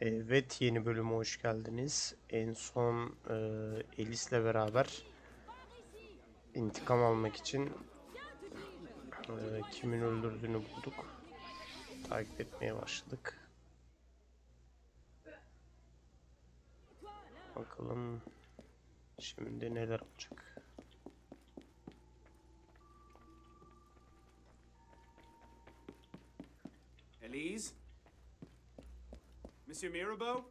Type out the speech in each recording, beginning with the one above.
Evet, yeni bölüme hoş geldiniz. En son Elis'le beraber intikam almak için kimin öldürdüğünü bulduk. Takip etmeye başladık. Bakalım şimdi neler olacak. Elise? Monsieur Mirabeau?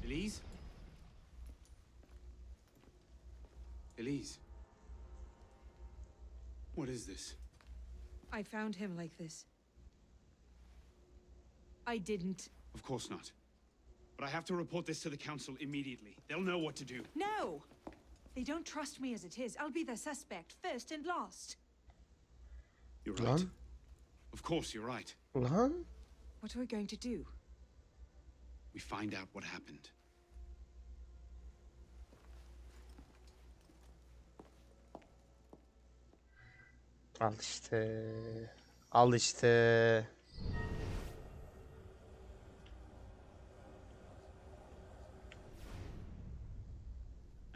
Elise? Elise? What is this? I found him like this. I didn't. Of course not. But I have to report this to the council immediately. They'll know what to do. No! They don't trust me as it is. I'll be the suspect, first and last. You're right. Lan? Of course you're right. Lan? What are we going to do? We find out what happened. Al işte. Al işte.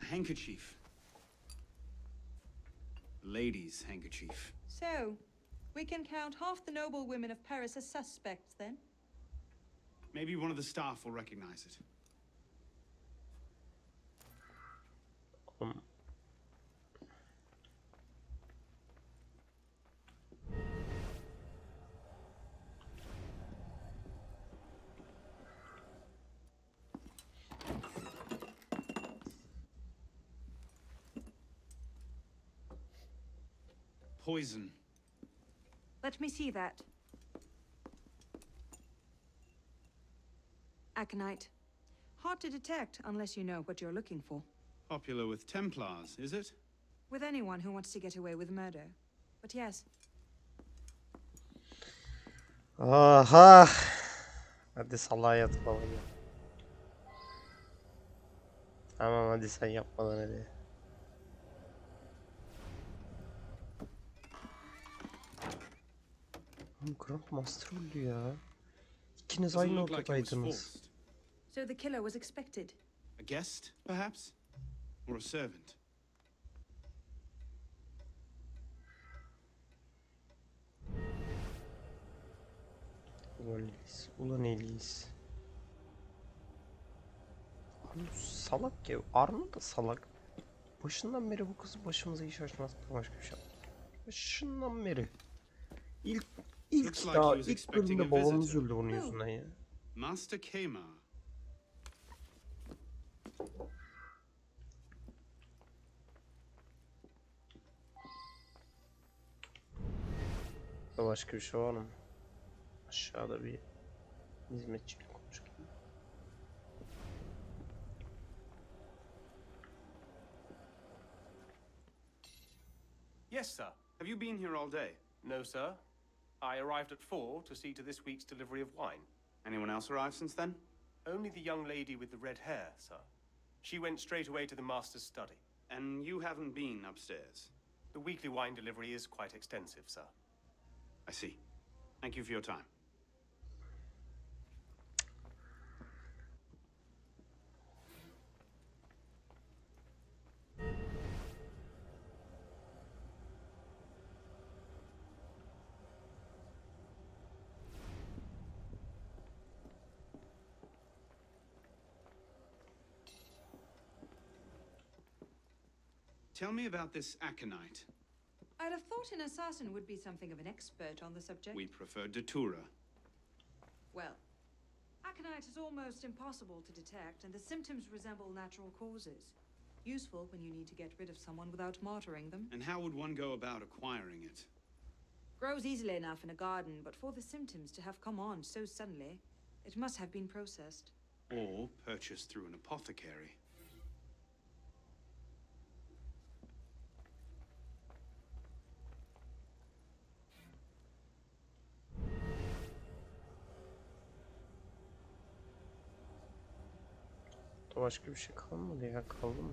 A handkerchief. A lady's handkerchief. So, we can count half the noble women of Paris as suspects, then? Maybe one of the staff will recognize it. Oğlum, Poison. Let me see that. Aconite. Hard to detect unless you know what you're looking for. Popular with Templars, is it? With anyone who wants to get away with murder. But yes, aha. Hadi salağa yatılalım ya. Tamam, hadi sen yapmadan hadi. Oğlum, Grand Master öldü ya. İkiniz Doesn't aynı look like it was odadaydınız. forced. so the killer was expected. A guest, perhaps? Or a servant? Ulan Elis. Ulan Elis. Lan salak ya. Arna da salak. Başından beri bu kızı başımıza iş açmaktan başka bir şey yapmadı. Başından beri. İlk Looks like daha he was ilk expecting bölümde a babamız visitor. öldü bunun yüzünden ya. Master Kema. Burada başka bir şey var mı? Aşağıda bir hizmetçilik olmuş gibi. Yes, sir. Have you been here all day? No, sir. I arrived at 4 to see to this week's delivery of wine. Anyone else arrived since then? Only the young lady with the red hair, sir. She went straight away to the master's study. And you haven't been upstairs? The weekly wine delivery is quite extensive, sir. I see. Thank you for your time. Tell me about this aconite. I'd have thought an assassin would be something of an expert on the subject. We prefer datura. Well, aconite is almost impossible to detect, and the symptoms resemble natural causes. Useful when you need to get rid of someone without martyring them. And how would one go about acquiring it? Grows easily enough in a garden, but for the symptoms to have come on so suddenly, it must have been processed. Or purchased through an apothecary? Burada başka bir şey kalmadı ya. Kaldı mı?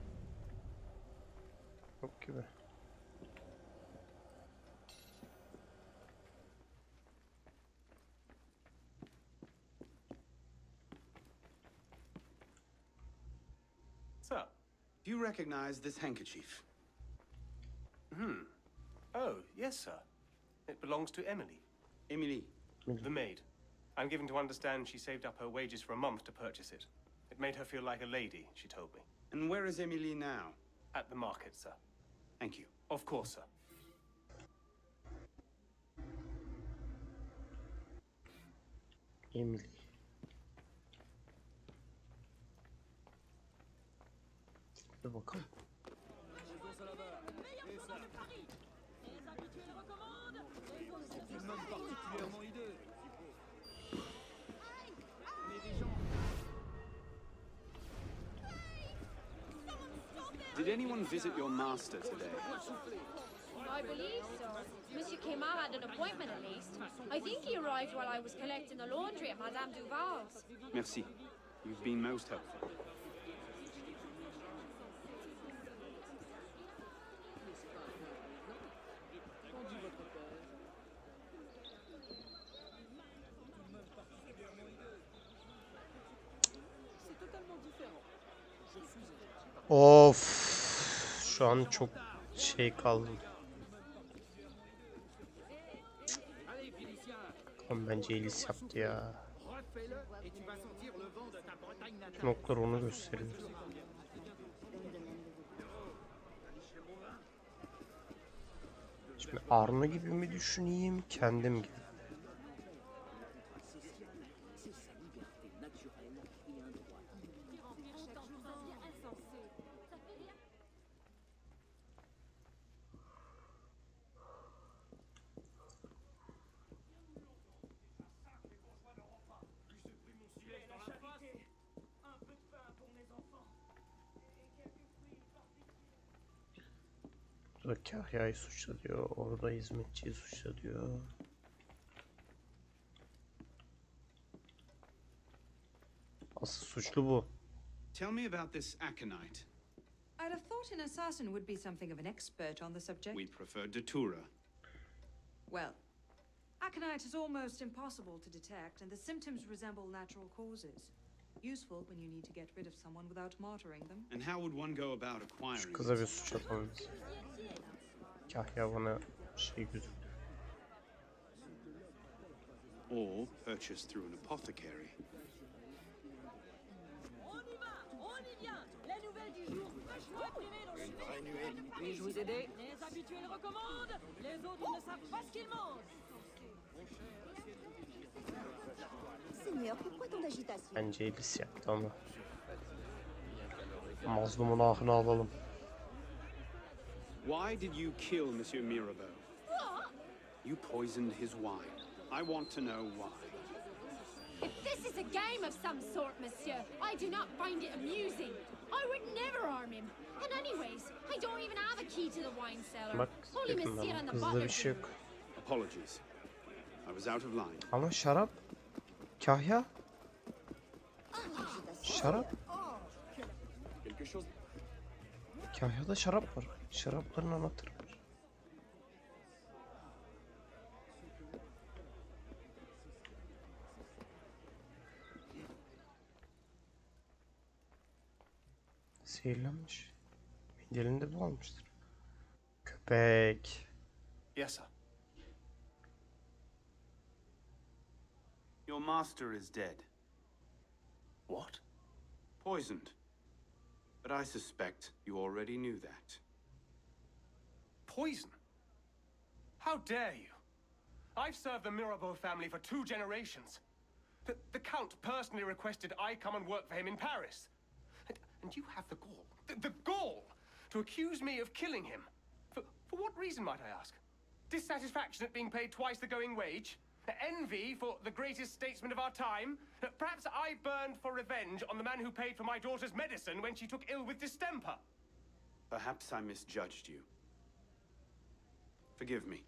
Yok gibi. Do you recognize this handkerchief? Oh, yes, sir. It belongs to Emily, Emily. the maid. I'm given to understand she saved up her wages for a month to purchase it. It made her feel like a lady, she told me. And where is Emily now? At the market, sir. Thank you. Of course, sir. Emily. Bir bakalım. Did anyone visit your master today? I believe so. Monsieur Kemar had an appointment at least. I think he arrived while I was collecting the laundry at Madame Duval's. Merci. You've been most helpful. Of, şu an çok şey kaldım. Ama bence Elis yaptı ya. Noktalar onu gösteriyor. Şimdi Arno gibi mi düşüneyim, kendim gibi. Burada Kahya'yı suçla diyor, orada hizmetçiyi suçla diyor. Asıl suçlu bu. Tell me about this aconite. I'd have thought an assassin would be something of an expert on the subject. We prefer datura. Well, aconite is almost impossible to detect, and the symptoms resemble natural causes. Useful when you need to get rid of someone without martyring them. And how would one go about Şu acquiring kıza bir it? suç atalımız. Kahya bana şey gözüküyor. Or purchased through an apothecary? On y va, on y vient. La nouvelle du jour fraîchement imprimée dans le Puis-je vous aider? Les habitués le recommandent, les autres ne savent pas ce qu'ils mangent. Seigneur, pourquoi tant d'agitation? Bence Elis yaptı ama. Mazlumun ahını alalım. Why did you kill Monsieur Mirabeau? What? You poisoned his wine. I want to know why. If this is a game of some sort, monsieur, I do not find it amusing. I would never harm him. And anyways, I don't even have a key to the wine cellar. Bak Only dedim monsieur ben, and the kızda butler bir şey do. yok. Apologies. I was out of line. Ama şarap. Kahya. Şarap. Kahya'da şarap var. Şarapların anahtarı var. Sihirlenmiş. Mendilinde bu almıştır. Köpek. Yes, sir. Your master is dead. What? Poisoned. But I suspect you already knew that. Poison? How dare you? I've served the Mirabeau family for 2 generations. The Count personally requested I come and work for him in Paris. And you have the gall, the gall, to accuse me of killing him. For what reason, might I ask? Dissatisfaction at being paid twice the going wage? Envy for the greatest statesman of our time? Perhaps I burned for revenge on the man who paid for my daughter's medicine when she took ill with distemper. Perhaps I misjudged you. Forgive me.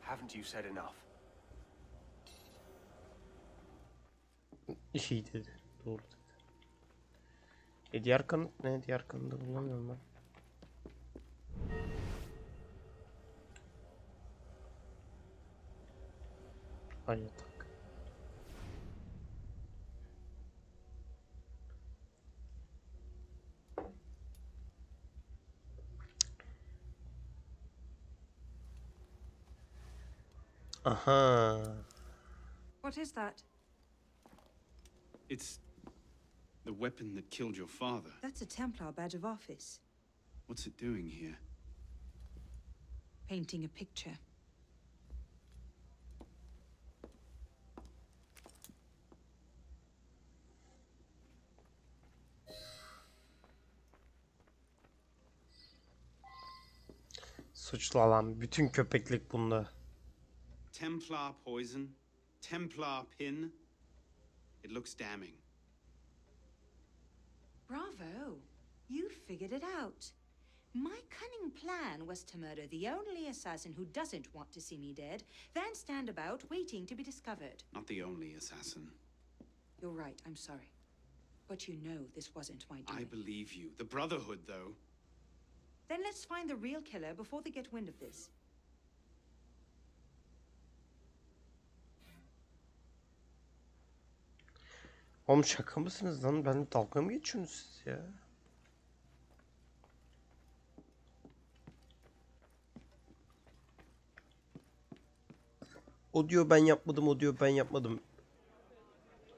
Haven't you said enough? İyi dedi. Doğru dedi. Diğer kanıt ne? Diğer kanıtı bulamıyorum ben. Ay yatak. Aha. What is that? It's the weapon that killed your father. That's a Templar badge of office. What's it doing here? Painting a picture. Suçlu alan bütün köpeklik bunda. Templar poison? Templar pin? It looks damning. Bravo! You figured it out. My cunning plan was to murder the only assassin who doesn't want to see me dead, then stand about waiting to be discovered. Not the only assassin. You're right, I'm sorry. But you know this wasn't my doing. I believe you. The Brotherhood, though. Then let's find the real killer before they get wind of this. Oğlum şaka mısınız lan? Ben dalga mı geçiyorsunuz siz ya? O diyor ben yapmadım, o diyor ben yapmadım.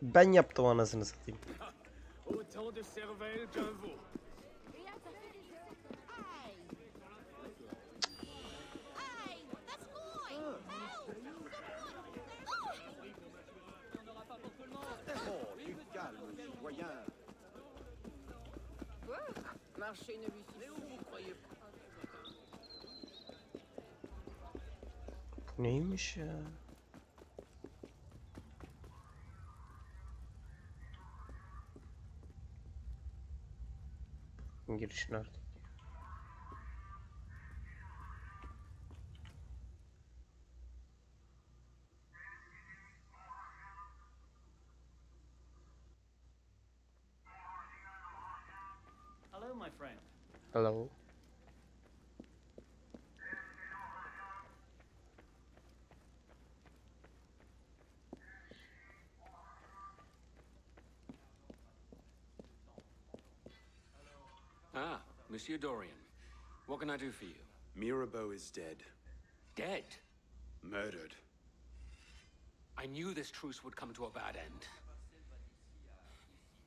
Ben yaptım anasını satayım. Autant de cervelle qu'un veau. Hey, that's mine! Oh, du calme, citoyen. Marcher ne lui suffit où vous croyez? Bu neymiş ya? Giriş nerede? Hello, my friend. Hello. Ah, Monsieur Dorian. What can I do for you? Mirabeau is dead. Dead? Murdered. I knew this truce would come to a bad end.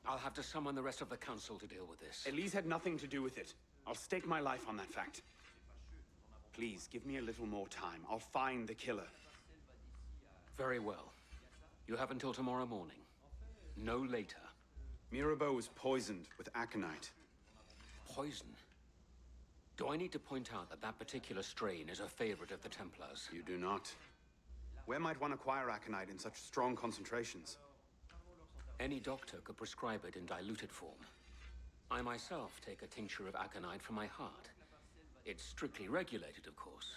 I'll have to summon the rest of the council to deal with this. Elise had nothing to do with it. I'll stake my life on that fact. Please, give me a little more time. I'll find the killer. Very well. You have until tomorrow morning. No later. Mirabeau was poisoned with aconite. Poison? Do I need to point out that that particular strain is a favorite of the Templars? You do not. Where might one acquire aconite in such strong concentrations? Any doctor could prescribe it in diluted form. I myself take a tincture of aconite for my heart. It's strictly regulated, of course.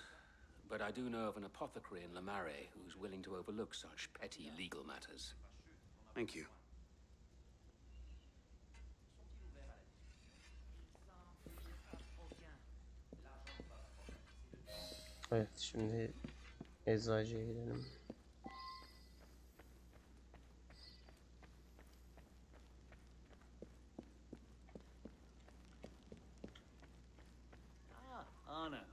But I do know of an apothecary in Lamare who's willing to overlook such petty legal matters. Thank you. Evet, şimdi eczacıya gidelim. Ah, Anna.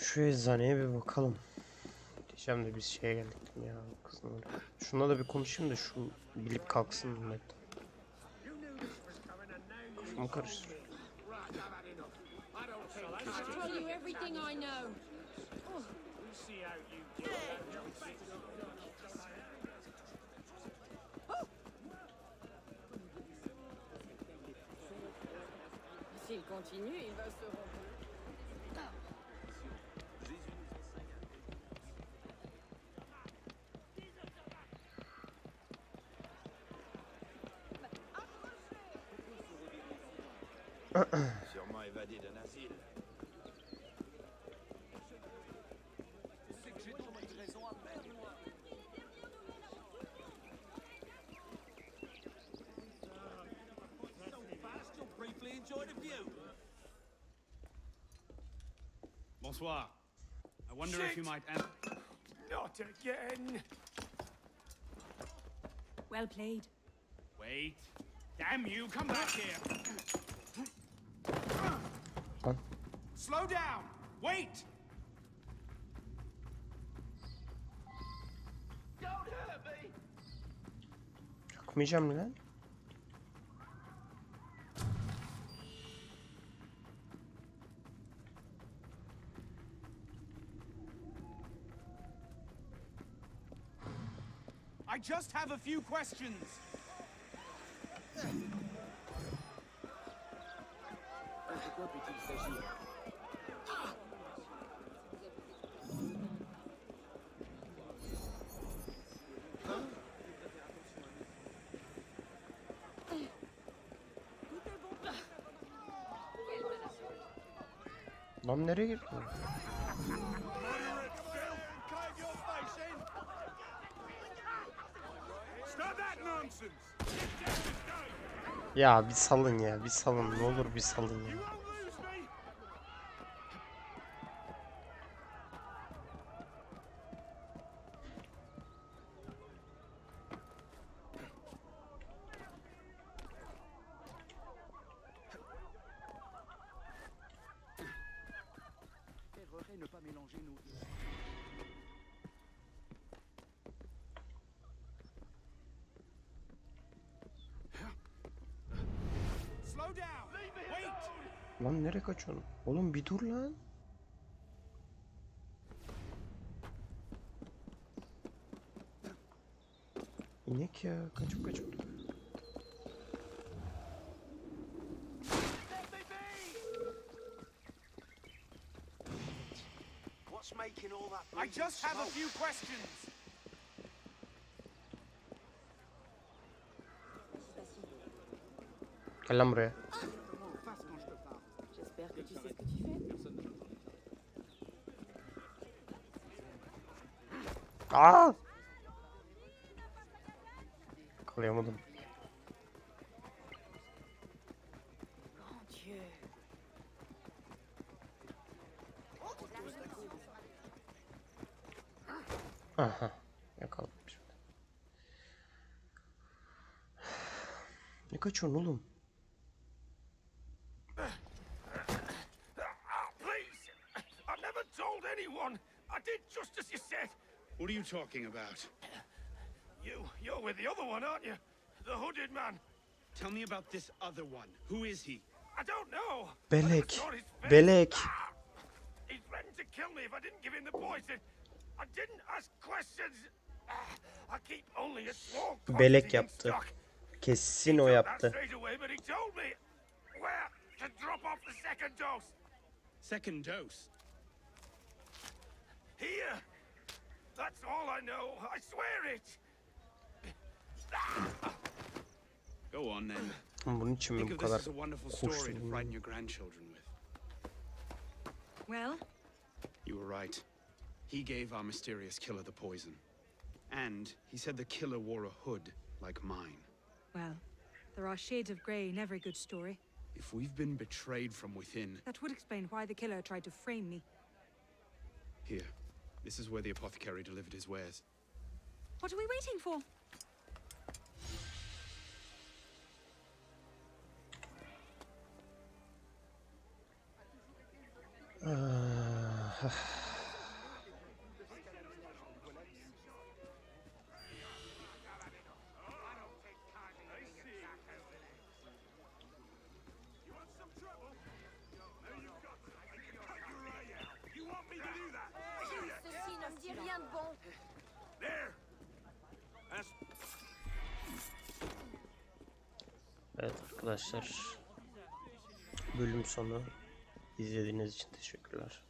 Şu eczaneye bir bakalım. Diyeceğim de biz şeye geldik ya kızın oraya. Şununla da bir konuşayım da şu bilip kalksın millet. Kafamı karıştırıyor. I'll tell you everything I know. S'il continue, il va se rendre. Sûrement évadé d'un asile. Bonsoir. I wonder if you might answer. Not again. Well played. Wait. Damn you, come back here. Lan. Slow down. Wait. Çakmayacağım mı lan? I just have a few questions. De quoi peut-il s'agir? Lan nereye girdin? Stop that nonsense. Ya bir salın ya, bir salın, ne olur bir salın ya. Ne pas mélanger nos deux. Slow down. Wait. Lan nereye kaçıyorsun? Oğlum bir dur lan. İnek ya, kaçıp kaçıp dur. What's making all that I just have a few questions. Gel lan buraya. J'espère que tu sais ce que tu fais. Aa! Yakalayamadım. Mon Dieu. Aha. Yakaladım şimdi. Ne kaçıyorsun oğlum? Please! I never told anyone. I did just as you said. What are you talking about? You're with the other one, aren't you? The hooded man. Tell me about this other one. Who is he? I don't know. Belek. I saw his face. Belek. He threatened to kill me if I didn't give him the poison. I didn't ask questions. I keep only a small Belek quantity in yaptı. stock. Kesin o Took that yaptı. straight away, but he told me where to drop off the second dose. Second dose. Here. That's all I know. I swear it. Go on then. Bunun için mi Think bu of this kadar as a wonderful story to koşturdun? frighten your grandchildren with. Well, You were right. He gave our mysterious killer the poison. And he said the killer wore a hood like mine. well, there are shades of grey in every good story. If we've been betrayed from within, That would explain why the killer tried to frame me. here. This is where the apothecary delivered his wares. What are we waiting for? Ah, Evet arkadaşlar. Bölüm sonu. İzlediğiniz için teşekkürler.